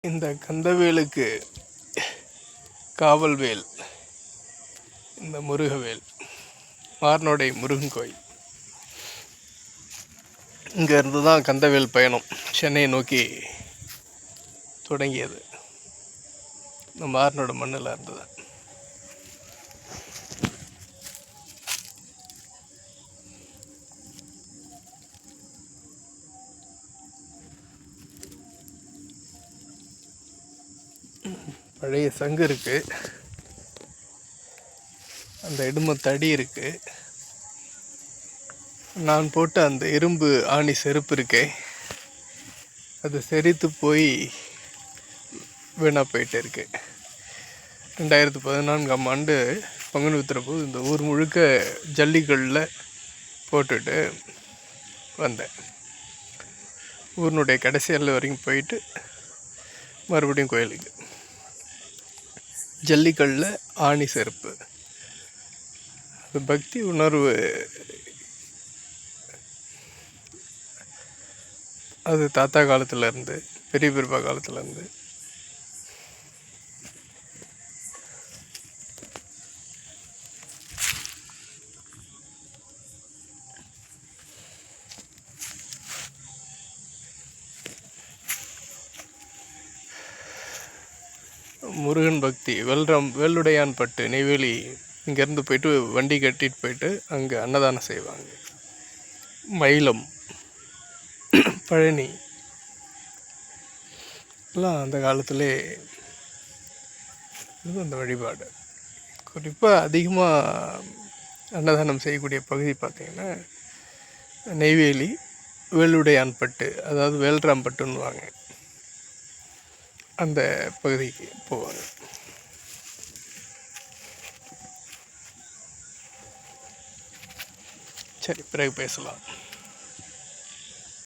இந்த கந்தவேலுக்கு காவல்வேல் இந்த முருகவேல் மார்னோடை முருகன் கோயில். இங்கேருந்து தான் கந்தவேல் பயணம் சென்னையை நோக்கி தொடங்கியது. இந்த மார்னோட மண்ணில் இருந்து தான். பழைய சங்கு இருக்கு, அந்த இடும தடி இருக்கு, நான் போட்ட அந்த இரும்பு ஆணி செருப்பு இருக்கே அது செரித்து போய் வீணாக போயிட்டு இருக்கு. 2014ஆம் ஆண்டு பங்குனி உத்திரப்போது இந்த ஊர் முழுக்க ஜல்லிகளில் போட்டுட்டு வந்தேன். ஊரினுடைய கடைசி எல்லை வரைக்கும் போயிட்டு மறுபடியும் கோயிலுக்கு. ஜல்லிக்கல்ல ஆணி செருப்பு, அது பக்தி உணர்வு. அது தாத்தா காலத்துலேருந்து பெரிய பெரியப்பா காலத்துலேருந்து முருகன் பக்தி. வேலுடையான் பட்டு நெய்வேலி, இங்கேருந்து போயிட்டு வண்டி கட்டிட்டு போயிட்டு அங்கே அன்னதானம் செய்வாங்க. மயிலம், பழனி எல்லாம் அந்த காலத்திலே அந்த வழிபாடு. குறிப்பாக அதிகமாக அன்னதானம் செய்யக்கூடிய பகுதி பார்த்திங்கன்னா நெய்வேலி வேலுடையான் பட்டு, அதாவது வேல்ராம் பட்டுன்னுவாங்க, அந்த பகுதிக்கு போவாங்க. சரி, பிறகு பேசலாம்.